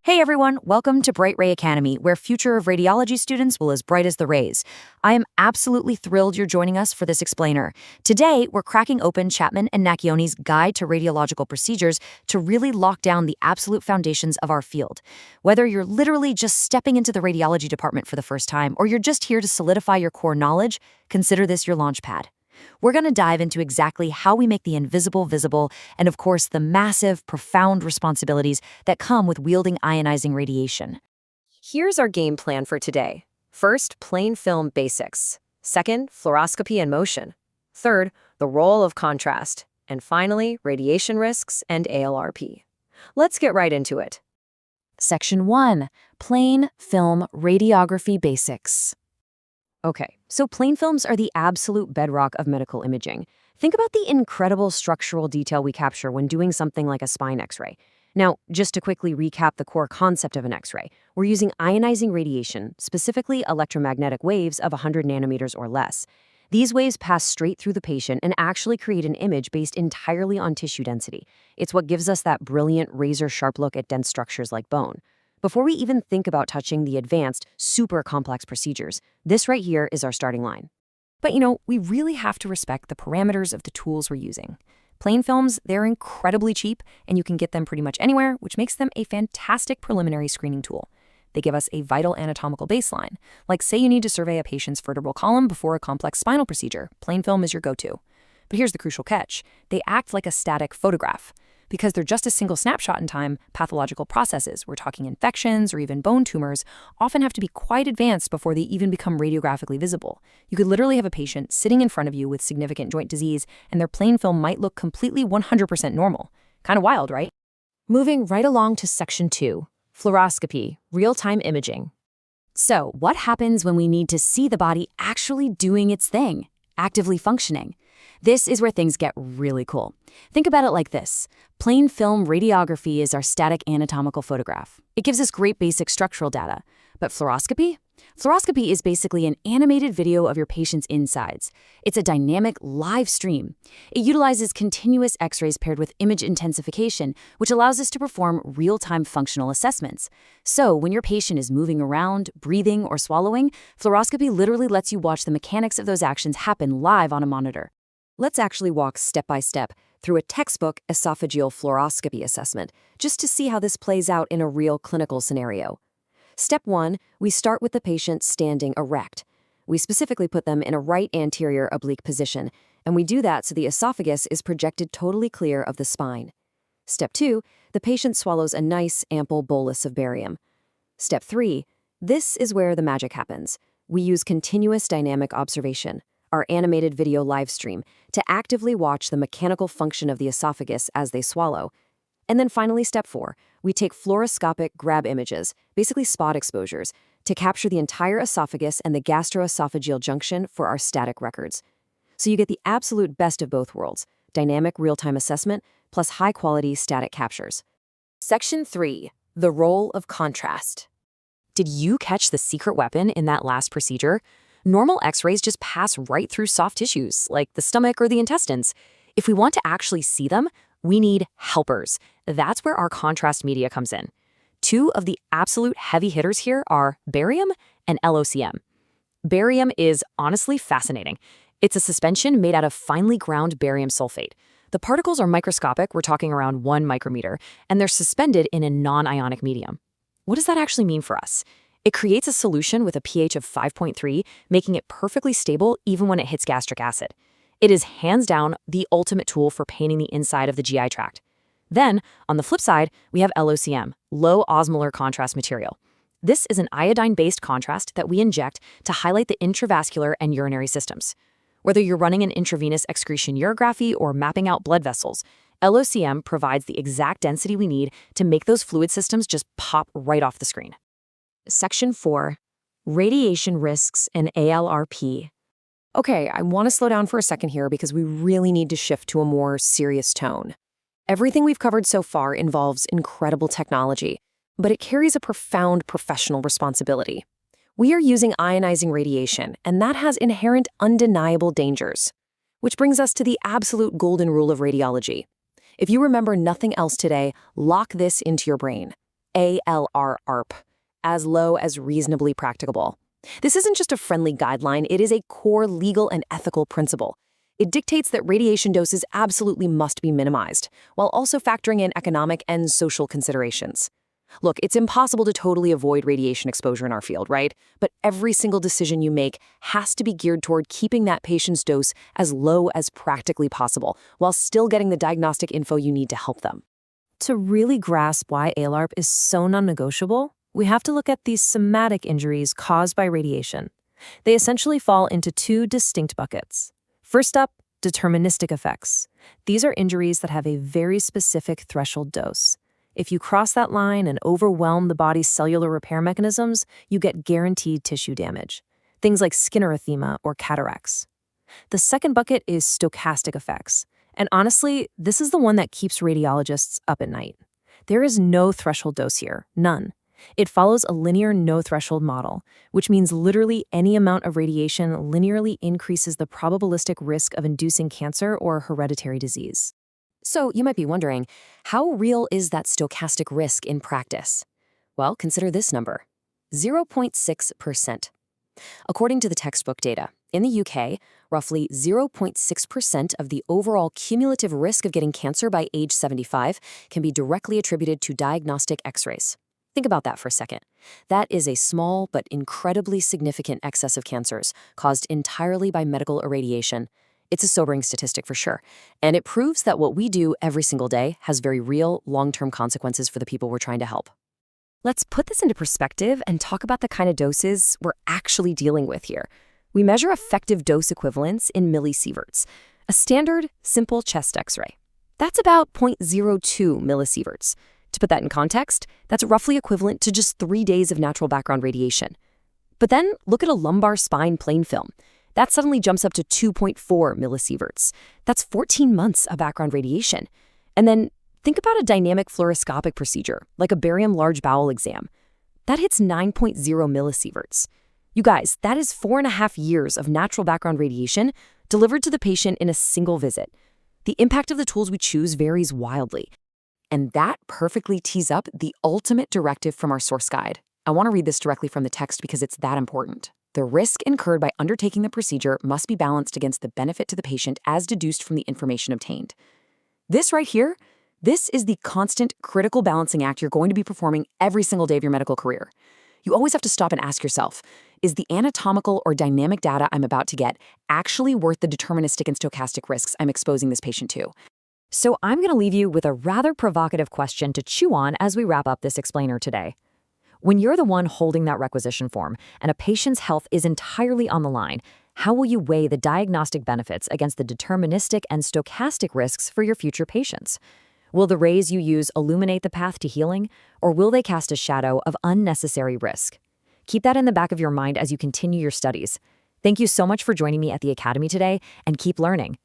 Hey everyone, welcome to Bright Ray Academy, where future of radiology students will as bright as the rays. I am absolutely thrilled you're joining us for this explainer. Today, we're cracking open Chapman and Nakielny's Guide to Radiological Procedures to really lock down the absolute foundations of our field. Whether you're literally just stepping into the radiology department for the first time, or you're just here to solidify your core knowledge, consider this your launch pad. We're going to dive into exactly how we make the invisible visible and, of course, the massive, profound responsibilities that come with wielding ionizing radiation. Here's our game plan for today. First, plain film basics. Second, fluoroscopy and motion. Third, the role of contrast. And finally, radiation risks and ALARP. Let's get right into it. Section 1. Plain Film Radiography Basics. Okay, so plain films are the absolute bedrock of medical imaging. Think about the incredible structural detail we capture when doing something like a spine X-ray. Now, just to quickly recap the core concept of an X-ray, we're using ionizing radiation, specifically electromagnetic waves of 100 nanometers or less. These waves pass straight through the patient and actually create an image based entirely on tissue density. It's what gives us that brilliant razor-sharp look at dense structures like bone. Before we even think about touching the advanced, super complex procedures, this right here is our starting line. But we really have to respect the parameters of the tools we're using. Plain films, they're incredibly cheap, and you can get them pretty much anywhere, which makes them a fantastic preliminary screening tool. They give us a vital anatomical baseline. Like say you need to survey a patient's vertebral column before a complex spinal procedure, plain film is your go-to. But here's the crucial catch. They act like a static photograph. Because they're just a single snapshot in time, pathological processes, we're talking infections or even bone tumors, often have to be quite advanced before they even become radiographically visible. You could literally have a patient sitting in front of you with significant joint disease, and their plain film might look completely 100% normal. Kind of wild, right? Moving right along to Section 2, fluoroscopy, real-time imaging. So, what happens when we need to see the body actually doing its thing, actively functioning? This is where things get really cool. Think about it like this. Plain film radiography is our static anatomical photograph. It gives us great basic structural data. But fluoroscopy? Fluoroscopy is basically an animated video of your patient's insides. It's a dynamic live stream. It utilizes continuous X-rays paired with image intensification, which allows us to perform real-time functional assessments. So when your patient is moving around, breathing, or swallowing, fluoroscopy literally lets you watch the mechanics of those actions happen live on a monitor. Let's actually walk step by step through a textbook esophageal fluoroscopy assessment, just to see how this plays out in a real clinical scenario. Step 1, we start with the patient standing erect. We specifically put them in a right anterior oblique position, and we do that so the esophagus is projected totally clear of the spine. Step 2, the patient swallows a nice, ample bolus of barium. Step 3, this is where the magic happens. We use continuous dynamic observation, our animated video live stream, to actively watch the mechanical function of the esophagus as they swallow. And then finally, step 4, we take fluoroscopic grab images, basically spot exposures, to capture the entire esophagus and the gastroesophageal junction for our static records. So you get the absolute best of both worlds, dynamic real-time assessment plus high-quality static captures. Section 3, the role of contrast. Did you catch the secret weapon in that last procedure? Normal X-rays just pass right through soft tissues, like the stomach or the intestines. If we want to actually see them, we need helpers. That's where our contrast media comes in. Two of the absolute heavy hitters here are barium and LOCM. Barium is honestly fascinating. It's a suspension made out of finely ground barium sulfate. The particles are microscopic, we're talking around 1 micrometer, and they're suspended in a non-ionic medium. What does that actually mean for us? It creates a solution with a pH of 5.3, making it perfectly stable even when it hits gastric acid. It is hands down the ultimate tool for painting the inside of the GI tract. Then, on the flip side, we have LOCM, low osmolar contrast material. This is an iodine-based contrast that we inject to highlight the intravascular and urinary systems. Whether you're running an intravenous excretion urography or mapping out blood vessels, LOCM provides the exact density we need to make those fluid systems just pop right off the screen. Section 4, radiation risks and ALARP. Okay, I want to slow down for a second here because we really need to shift to a more serious tone. Everything we've covered so far involves incredible technology, but it carries a profound professional responsibility. We are using ionizing radiation, and that has inherent undeniable dangers. Which brings us to the absolute golden rule of radiology. If you remember nothing else today, lock this into your brain. ALARP, as low as reasonably practicable. This isn't just a friendly guideline, it is a core legal and ethical principle. It dictates that radiation doses absolutely must be minimized, while also factoring in economic and social considerations. Look, it's impossible to totally avoid radiation exposure in our field, right? But every single decision you make has to be geared toward keeping that patient's dose as low as practically possible, while still getting the diagnostic info you need to help them. To really grasp why ALARP is so non-negotiable, we have to look at these somatic injuries caused by radiation. They essentially fall into two distinct buckets. First up, deterministic effects. These are injuries that have a very specific threshold dose. If you cross that line and overwhelm the body's cellular repair mechanisms, you get guaranteed tissue damage. Things like skin erythema or cataracts. The second bucket is stochastic effects. And honestly, this is the one that keeps radiologists up at night. There is no threshold dose here, none. It follows a linear no-threshold model, which means literally any amount of radiation linearly increases the probabilistic risk of inducing cancer or hereditary disease. So you might be wondering, how real is that stochastic risk in practice? Well, consider this number, 0.6%. According to the textbook data, in the UK, roughly 0.6% of the overall cumulative risk of getting cancer by age 75 can be directly attributed to diagnostic X-rays. Think about that for a second. That is a small but incredibly significant excess of cancers caused entirely by medical irradiation. It's a sobering statistic for sure, and it proves that what we do every single day has very real, long-term consequences for the people we're trying to help. Let's put this into perspective and talk about the kind of doses we're actually dealing with here. We measure effective dose equivalents in millisieverts, a standard, simple chest X-ray. That's about 0.02 millisieverts. To put that in context, that's roughly equivalent to just 3 days of natural background radiation. But then look at a lumbar spine plain film. That suddenly jumps up to 2.4 millisieverts. That's 14 months of background radiation. And then think about a dynamic fluoroscopic procedure, like a barium large bowel exam. That hits 9.0 millisieverts. You guys, that is 4.5 years of natural background radiation delivered to the patient in a single visit. The impact of the tools we choose varies wildly. And that perfectly tees up the ultimate directive from our source guide. I want to read this directly from the text because it's that important. The risk incurred by undertaking the procedure must be balanced against the benefit to the patient as deduced from the information obtained. This right here, this is the constant, critical balancing act you're going to be performing every single day of your medical career. You always have to stop and ask yourself, is the anatomical or dynamic data I'm about to get actually worth the deterministic and stochastic risks I'm exposing this patient to? So I'm going to leave you with a rather provocative question to chew on as we wrap up this explainer today. When you're the one holding that requisition form and a patient's health is entirely on the line, how will you weigh the diagnostic benefits against the deterministic and stochastic risks for your future patients? Will the rays you use illuminate the path to healing, or will they cast a shadow of unnecessary risk? Keep that in the back of your mind as you continue your studies. Thank you so much for joining me at the Academy today, and keep learning.